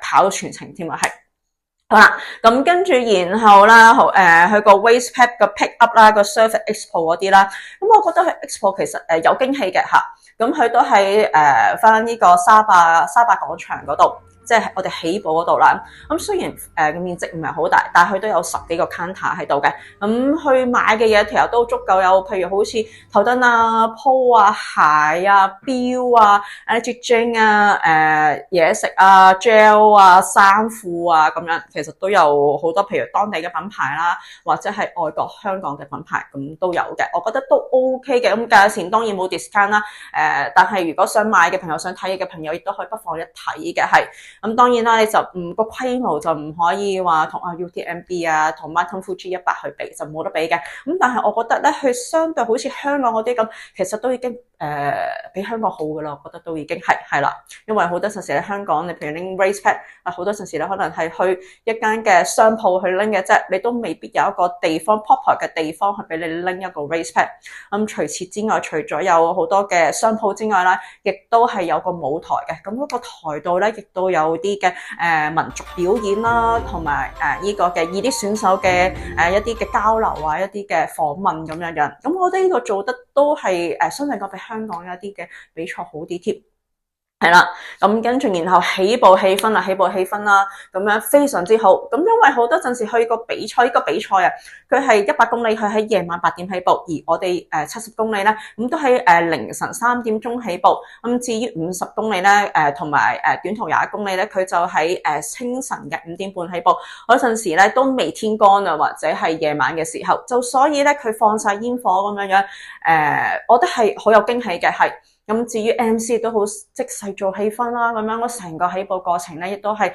跑到全程添啊，係。好啦，咁跟住然後啦，佢個 waist pack 個 pick up 啦，個 Surf Expo 嗰啲啦，咁我覺得佢 Expo 其實有驚喜嘅嚇，咁佢都喺翻呢個沙壩廣場嗰度。即係我哋起步嗰度啦，咁雖然面積唔係好大，但係佢都有10幾個 counter 喺度嘅，咁去買嘅嘢其實都足夠有，譬如好似頭燈啊、鋪啊、鞋啊、錶啊、energy drink 啊、嘢食啊、gel 啊、衫褲啊咁樣，其實都有好多，譬如當地嘅品牌啦，或者係外國香港嘅品牌咁都有嘅，我覺得都 OK 嘅，咁價錢當然冇 discount 啦，但係如果想買嘅朋友、想睇嘅朋友，亦都可以不妨一睇嘅係。咁當然啦，你就個規模就唔可以話同UTMB 啊、同 Mountain Fuji 100去比，就冇得比嘅。咁但係我覺得咧，佢相對好似香港嗰啲咁，其實都已經比香港好噶啦。我覺得都已經係啦，因為好多陣時喺香港，你譬如拎 race pack 啊，好多陣時你可能係去一間嘅商鋪去拎嘅啫，你都未必有一個地方 proper 嘅地方去俾你拎一個 race pack。咁除此之外，除咗有好多嘅商鋪之外啦，亦都係有個舞台嘅。咁嗰個台度咧，亦都有啲嘅民族表演啦，同埋呢個嘅2啲選手嘅一啲嘅交流啊，一啲嘅訪問咁樣樣。咁我覺得呢個做得都係相對比香港一啲嘅比賽好啲添。係啦，咁跟住然後起步氣氛啦，咁樣非常之好。咁因為好多陣時去個比賽啊，佢係100公里，佢喺夜晚8點起步，而我哋70公里咧，咁都喺凌晨3點鐘起步。咁至於50公里咧，同埋短途21公里咧，佢就喺清晨嘅5點半起步。嗰陣時咧都未天光啊，或者係夜晚嘅時候，就所以咧佢放晒煙火咁樣樣，我覺得係好有驚喜嘅係。咁至於 MC 都好即勢做氣氛啦，咁樣我成個起步過程咧，亦都係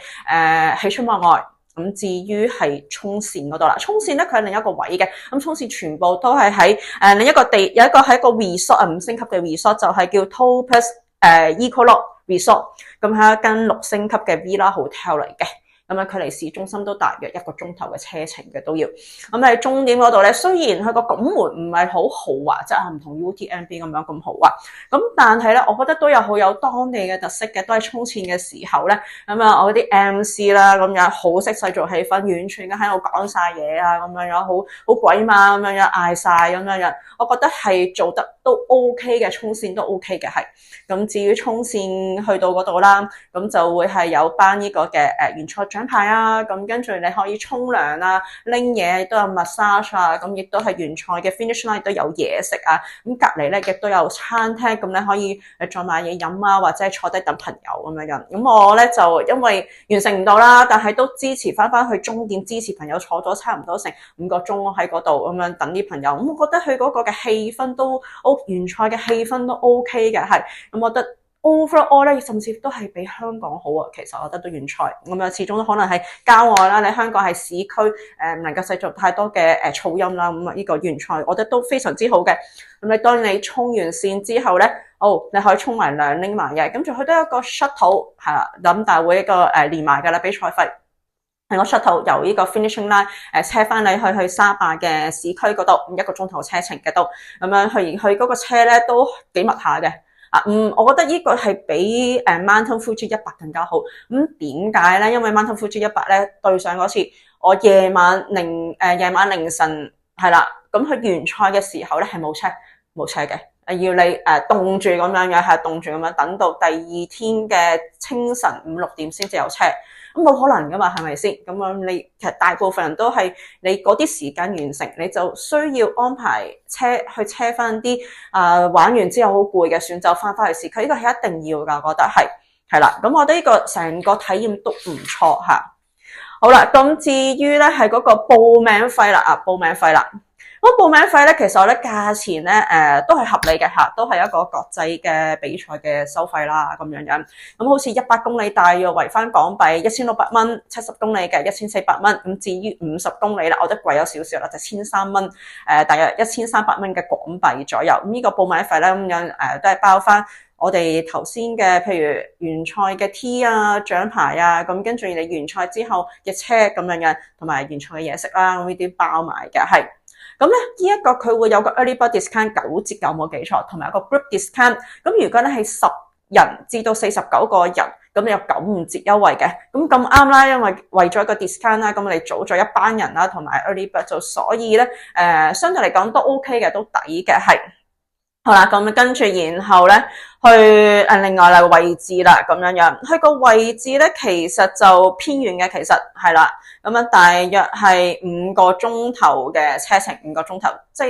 喜出望外。咁至於係衝線嗰度啦，衝線咧佢係另一個位嘅，咁衝線全部都係喺另一個地，有一個係一個 resort 5星級嘅 resort，就係叫 Topaz Ecolog Resort， 咁係一間6星級嘅 Villa Hotel 嚟嘅。咁樣距離市中心都大約1個鐘頭嘅車程嘅都要。咁喺終點嗰度咧，雖然佢個拱門唔係好豪華，即係唔同 UTMB 咁樣咁豪華，咁但係咧，我覺得都有好有當地嘅特色嘅，都係衝線嘅時候咧，咁啊，我啲 MC 啦咁樣好識製造氣氛，完全嘅喺度講晒嘢啊，咁樣樣好鬼馬咁樣樣嗌晒咁樣樣，我覺得係做得都 OK 嘅，衝線都 OK 嘅係。咁至於衝線去到嗰度啦，咁就會係有班呢個嘅原賽獎牌啊，咁跟住你可以沖涼啊，拎嘢都有 massage 啊，咁亦都係原賽嘅 finish line 都有嘢食啊，咁隔離咧亦都有餐廳，咁你可以再買嘢飲啊，或者係坐低等朋友咁樣樣。咁我咧就因為完成唔到啦，但係都支持翻去終點，支持朋友坐咗差唔多成5個鐘喺嗰度咁樣等啲朋友。咁我覺得佢嗰個嘅氣氛都原賽嘅氣氛都 OK 嘅，係咁我覺得。overall 咧，甚至都係比香港好啊！其實我覺得都完賽咁啊，始終都可能係郊外啦。你香港係市區，唔能夠製造太多嘅噪音啦。咁啊，呢個完賽我覺得都非常之好嘅。咁你當你衝完線之後咧，你可以沖埋涼拎埋嘅。咁仲佢都有一個 shuttle 係啦，咁但係會一個連埋㗎啦，比賽費係個 shuttle 由呢個 finishing line 車翻你去沙壩嘅市區嗰度，1個鐘頭車程嘅都咁樣去嗰個車咧都幾密下嘅。我覺得呢個係比Mountain Fuji 100更加好。咁點解咧？因為 Mountain Fuji 100咧對上嗰次，我夜晚凌晨係啦，咁佢完賽嘅時候咧係冇車嘅。要你凍住咁樣嘅，係凍住咁樣等到第二天嘅清晨5、6點先至有車，咁冇可能噶嘛，係咪先？咁樣你其實大部分人都係你嗰啲時間完成，你就需要安排車去車翻啲玩完之後好攰嘅選手翻去市區，呢個係一定要噶，我覺得係啦。咁我覺得呢個成個體驗都唔錯嚇。好啦，咁至於咧係嗰個報名費啦，報名費啦。咁報名費咧，其實我咧價錢咧都係合理嘅嚇，都係一個國際嘅比賽嘅收費啦咁樣樣。咁好似100公里大約為翻港幣1600蚊，70公里嘅1400蚊。咁至於50公里啦，我覺得貴咗少少啦，就1300蚊，大約1300蚊嘅港幣左右。咁呢個報名費咧咁樣都係包翻我哋頭先嘅，譬如完賽嘅 T 啊、獎牌啊，咁跟住你完賽之後嘅車咁樣樣，同埋完賽嘅嘢食啦，咁呢啲包埋嘅係。咁咧，呢一個佢會有個 early bird discount 9折嘅，冇記錯，同埋有個 group discount。咁如果咧係10人至到49個人，咁你有95折優惠嘅。咁咁啱啦，因為咗一個 discount 啦，咁我哋組咗一班人啦，同埋 early bird 就所以咧相對嚟講都 OK 嘅，都抵嘅係。好啦，咁跟住然後咧去另外啦位置啦咁樣樣，佢個位置咧其實就偏遠嘅，其實係啦，咁樣大約係5個鐘頭嘅車程，5個鐘頭，即係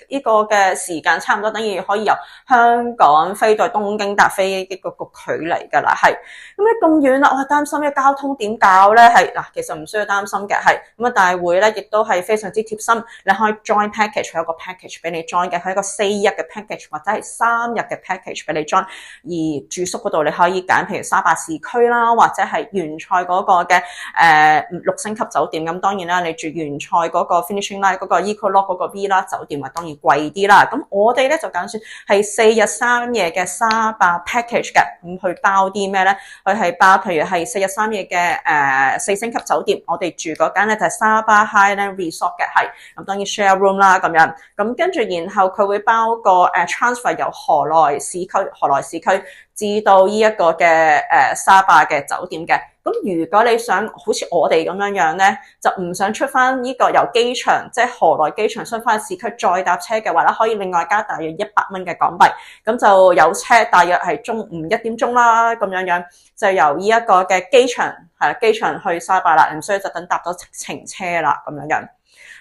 呢個嘅時間差唔多等於可以由香港飛到東京搭飛機嗰個距離㗎啦，係。咁咧咁遠啦，我係擔心嘅交通點搞咧？係嗱，其實唔需要擔心嘅，係咁啊。大會咧亦都係非常之貼心，你可以 join package，佢有個 package 俾你 join 嘅，佢有一個4日嘅 package 或者係3日嘅 package 俾你 join。而住宿嗰度你可以揀，譬如沙巴市區啦，或者係原賽嗰個嘅6星級酒店。咁當然啦，你住原賽嗰個 finishing line 嗰個 Eco Lodge 嗰個 V 啦酒店，當然貴啲啦。咁我哋咧就揀選係4日3夜嘅沙巴 package 嘅，咁去包啲咩咧？佢係包譬如係4日3夜嘅4星級酒店，我哋住嗰間咧就係沙巴 Highland Resort 嘅，係咁當然 share room 啦咁樣。咁跟住然後佢會包個transfer 由河內市區至到呢一個嘅沙巴嘅酒店嘅。咁如果你想好似我哋咁樣樣咧，就唔想出翻呢個由機場即係河內機場出翻市區再搭車嘅話咧，可以另外加大約100蚊嘅港幣，咁就有車大約係中午1點鐘啦咁樣樣，就由呢一個嘅機場去沙巴啦，唔需要就等搭咗程車啦咁樣樣。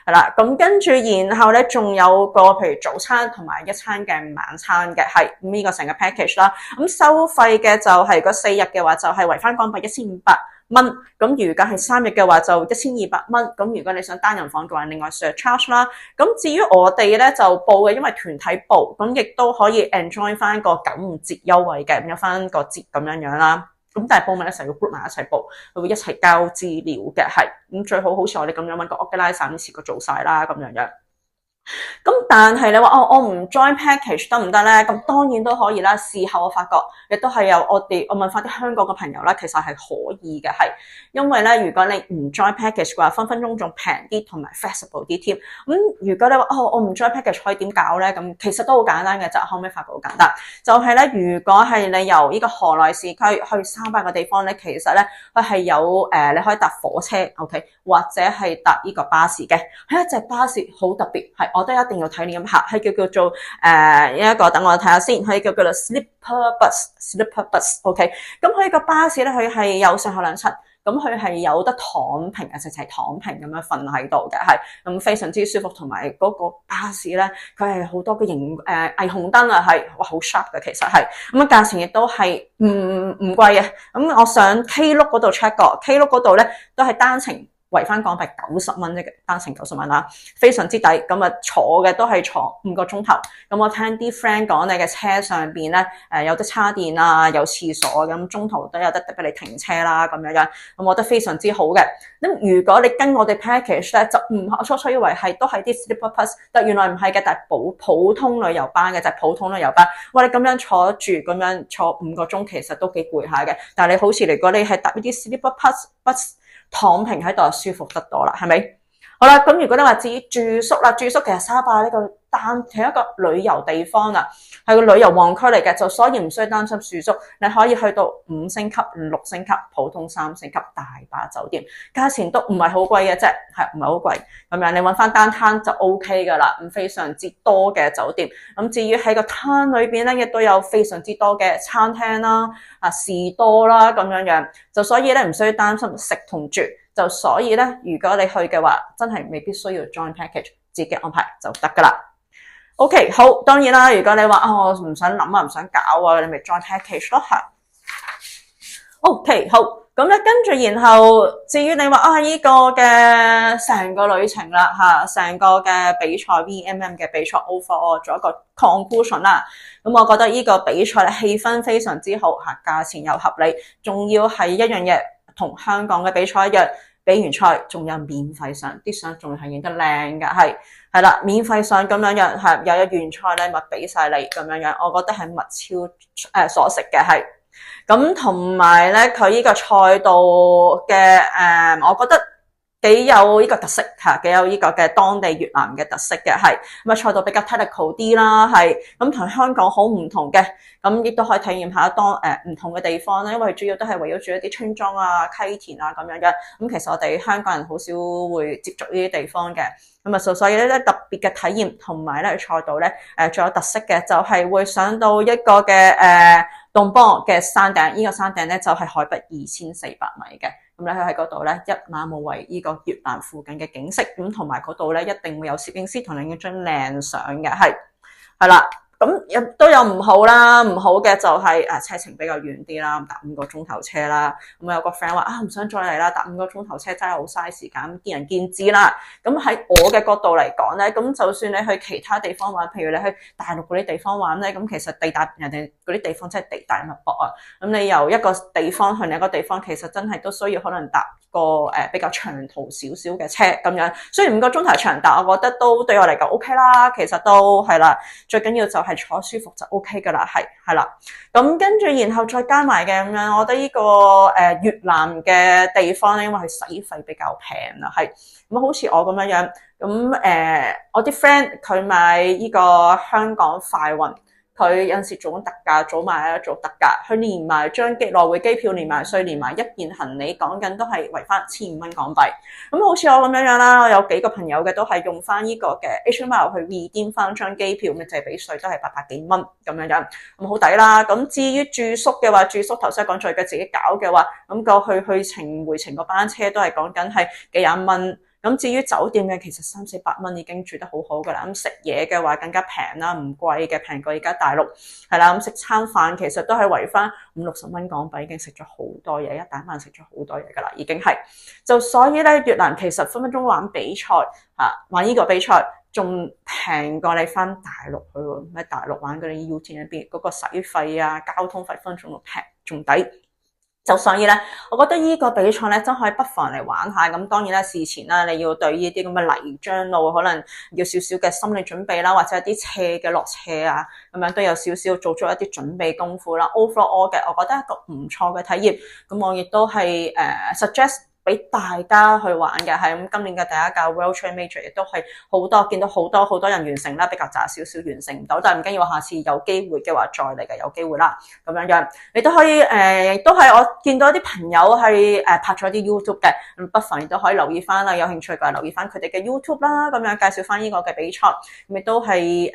係啦，咁跟住然後咧，仲有個譬如早餐同埋一餐嘅晚餐嘅，係呢個成個 package 啦。咁收費嘅就係嗰4日嘅話，就係為翻港幣1500蚊。咁如果係3日嘅話，就1200蚊。咁如果你想單人房嘅話，另外 surcharge 啦。咁至於我哋咧就報嘅，因為團體報，咁亦都可以 enjoy 翻個95折優惠嘅，咁有翻個折咁樣樣啦。咁但係報名咧成日要 group 埋一齊報，佢會一齊交資料嘅，係咁最好似我哋咁樣揾個 organizer 一次過做晒啦咁樣樣。咁但係你話我唔 join package 得唔得咧？咁當然都可以啦。事後我發覺亦都係有我問翻啲香港嘅朋友啦，其實係可以嘅，係因為咧，如果你唔 join package 嘅話，分分鐘仲平啲同埋 flexible 啲添。咁如果你話我唔 join package 可以點搞咧？咁其實都好簡單嘅，就後尾發覺好簡單，就係咧，如果係你由呢個河內市區去沙巴嘅地方咧，其實咧佢係有你可以搭火車 OK， 或者係搭呢個巴士嘅，係一隻巴士好特別，係。我都一定要睇你咁下，係叫做一個，等我睇下先，係叫做 sleeper bus，OK。咁佢個巴士咧，佢係有上下兩層，咁佢係有得躺平嘅，直情係躺平咁樣瞓喺度嘅，係咁非常之舒服。同埋嗰個巴士咧，佢係好多嘅霓虹燈啊，係哇好 sharp 嘅，其實係咁啊，價錢亦都係唔貴嘅。咁我上 Klook 嗰度 check 過 ，Klook 嗰度咧都係單程。圍翻港幣90蚊啫，單程90蚊啦，非常之抵。咁啊坐嘅都係坐5個鐘頭。咁我聽啲 friend 講，你嘅車上邊咧有得叉電啊，有廁所，咁中途都有得俾你停車啦，咁樣樣。咁我覺得非常之好嘅。咁如果你跟我哋 package 咧，就我初初以為都係啲 sleeper bus，但原來唔係嘅，但係普通旅遊班嘅就係普通旅遊班。哇！你咁樣坐住咁樣坐5個鐘，其實都幾攰下嘅。但係你好似如果你係搭呢啲 sleeper bus。躺平喺度舒服得多啦，係咪？好啦，咁如果你話至於住宿啦，住宿其實沙巴呢個係一個旅遊地方啦，係個旅遊旺區嚟嘅，就所以唔需要擔心住宿，你可以去到5星級、6星級、普通3星級大把酒店，價錢都唔係好貴嘅啫，係唔係好貴咁樣，你揾翻單攤就 OK 噶啦，咁非常之多嘅酒店。咁至於喺個攤裏邊咧，亦都有非常之多嘅餐廳啦、士多啦咁樣，就所以咧唔需要擔心食同住，就所以咧如果你去嘅話，真係未必需要 join package， 自己安排就得噶啦。OK， 好，當然啦，如果你話我唔想諗啊，唔想搞啊，你咪 join package 咯嚇。OK， 好，咁咧跟住然後至於你話呢個嘅成個旅程啦嚇，成個嘅比賽 VMM 嘅比賽 overall 做一個 conclusion 啦。咁我覺得呢個比賽氣氛非常之好嚇，價錢又合理，仲要係一樣嘢同香港嘅比賽一樣，比完賽仲有免費相，啲相仲係影得靚㗎，係啦，免費相咁樣係有一原賽禮物俾晒你咁樣，我覺得係物超所值嘅係。咁同埋咧，佢呢個賽道嘅我覺得幾有呢個特色嚇，幾有呢個嘅當地越南嘅特色嘅係。咁啊賽道比較 technical 啲啦，係咁同香港好唔同嘅，咁亦都可以體驗下唔同嘅地方啦，因為主要都係圍繞住一啲村莊啊、溪田啊咁樣嘅。咁其實我哋香港人好少會接觸呢啲地方嘅。咁啊，所以咧特別嘅體驗同埋咧賽道咧最有特色嘅就係會上到一個嘅洞邦嘅山頂，呢個山頂咧就係海拔2400米嘅，咁咧佢喺嗰度咧一覽無遺呢個越南附近嘅景色，咁同埋嗰度咧一定會有攝影師同你影張靚相嘅，係啦。咁都有唔好啦，唔好嘅就係車程比較遠啲啦，搭5個鐘頭車啦。咁有個 friend 話唔想再嚟啦，搭5個鐘頭車真係好嘥時間，見仁見智啦。咁喺我嘅角度嚟講咧，咁就算你去其他地方玩，譬如你去大陸嗰啲地方玩咧，咁其實人哋嗰啲地方真係地大物博啊。咁你由一個地方去另一個地方，其實真係都需要可能搭個比較長途少少嘅車咁樣。雖然5個鐘頭長，但我覺得都對我嚟講 OK 啦。其實都係啦，最緊要就係坐舒服就 OK 噶啦，係啦。咁跟住然後再加埋嘅咁樣，我覺得呢個越南嘅地方咧，因為佢使費比較平啦，係咁好似我咁樣咁我啲 friend 佢買呢個香港快運。佢有陣時做緊特價，早買啦做特價，佢連埋張來回機票，連埋稅，連埋一件行李，講緊都係圍翻1500蚊港幣。咁好似我咁樣啦，我有幾個朋友嘅都係用翻呢個嘅 H Mile 去 redeem 翻張機票，咪就係俾稅都係800幾蚊咁樣，咁好抵啦。咁至於住宿嘅話，住宿頭先講咗嘅自己搞嘅話，咁過去程回程個班車都係講緊係幾廿蚊。咁至於酒店嘅，其實300-400蚊已經住得好好噶啦。咁食嘢嘅話更加平啦，唔貴嘅，平過而家大陸係啦。咁食餐飯其實都係圍翻50-60蚊港幣，已經食咗好多嘢，一大晚食咗好多嘢噶啦，已經係。就所以咧，越南其實分分鐘玩比賽玩呢個比賽仲平過你翻大陸去喎。喺大陸玩嗰啲 UT 嗰邊嗰個使費啊、交通費分仲平仲抵。就所以咧，我覺得呢個比賽咧真係不妨嚟玩下。咁當然啦，事前啦，你要對呢啲咁嘅泥漿路可能要少少嘅心理準備啦，或者一啲斜嘅落斜啊，咁樣都有少少做咗一啲準備功夫啦。Overall 嘅，我覺得一個唔錯嘅體驗。咁我亦都係suggest俾大家去玩嘅，係咁今年嘅第一屆 World Trail Major 亦都係好多見到好多人完成啦，比較渣少少完成唔到，但係唔緊要，下次有機會嘅話再嚟嘅，有機會啦咁樣。你都可以都係我見到啲朋友係拍咗啲 YouTube 嘅，咁不妨亦都可以留意翻啦，有興趣嘅留意翻佢哋嘅 YouTube 啦，咁樣介紹翻呢個嘅比賽，咁亦都係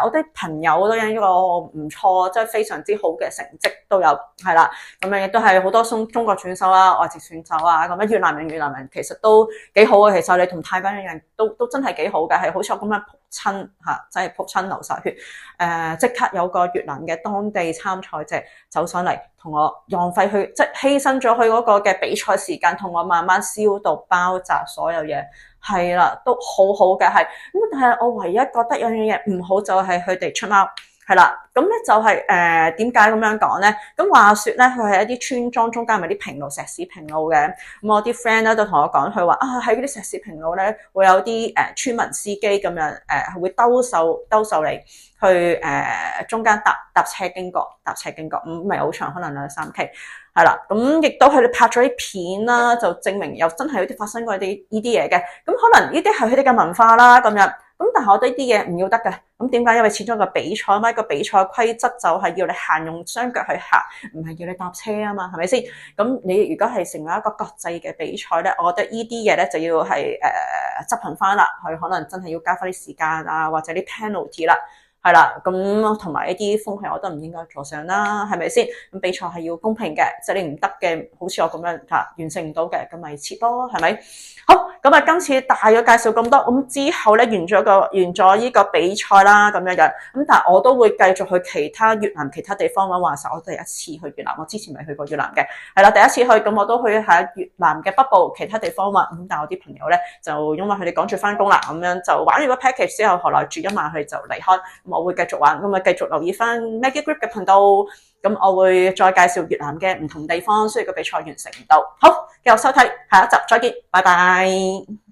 我啲朋友都有一個唔錯，即係非常之好嘅成績都有，係啦，咁樣亦都係好多中國選手啊、外籍選手啊。咁樣越南人其實都幾好嘅，其實你同泰國人都真係幾好嘅，係好似我咁樣撲親真係撲親流晒血，即刻有個越南嘅當地參賽者走上嚟同我浪費去，即係犧牲咗佢嗰個嘅比賽時間，同我慢慢消毒包紮所有嘢，係啦，都好好嘅係。咁但係我唯一覺得有樣嘢唔好就係佢哋出貓。係啦，咁咧就係點解咁樣講咧？咁話說咧，佢係一啲村莊中間咪啲平路、石屎平路嘅。咁我啲 friend 咧都同我講，佢話喺嗰啲石屎平路咧會有啲村民司機咁樣會兜售你去中間搭車經過，咁唔係好長，可能2-3 K。係啦，咁亦都佢哋拍咗啲片啦，就證明又真係有啲發生過呢啲嘢嘅。咁可能呢啲係佢哋嘅文化啦，咁樣。咁但係我覺得呢啲嘢唔要得嘅。咁點解？因為始終個比賽嘛，個比賽規則就係要你行用雙腳去行，唔係要你搭車啊嘛，係咪先？咁你如果係成為一個國際嘅比賽咧，我覺得呢啲嘢咧就要係執行翻啦，佢可能真係要加翻啲時間啊，或者啲 penalty 啦。係啦，咁同埋一啲風氣我都唔應該坐上啦，係咪先？咁比賽係要公平嘅，即係你唔得嘅，好似我咁樣完成唔到嘅，咁咪撤咯，係咪？好，咁啊，今次大約介紹咁多，咁之後咧完咗呢個比賽啦，咁樣樣，咁但係我都會繼續去其他越南其他地方玩。話實我第一次去越南，我之前未去過越南嘅，係啦，第一次去，咁我都去喺越南嘅北部其他地方玩。咁但係我啲朋友咧就因為佢哋趕住翻工啦，咁樣就玩完個 package 之後，後來住一晚佢就離開。我會繼續玩，咁啊繼續留意翻 Maggie Group 嘅頻道，咁我會再介紹越南嘅唔同地方，雖然個比賽完成唔到。好，繼續收睇，下一集再見，拜拜。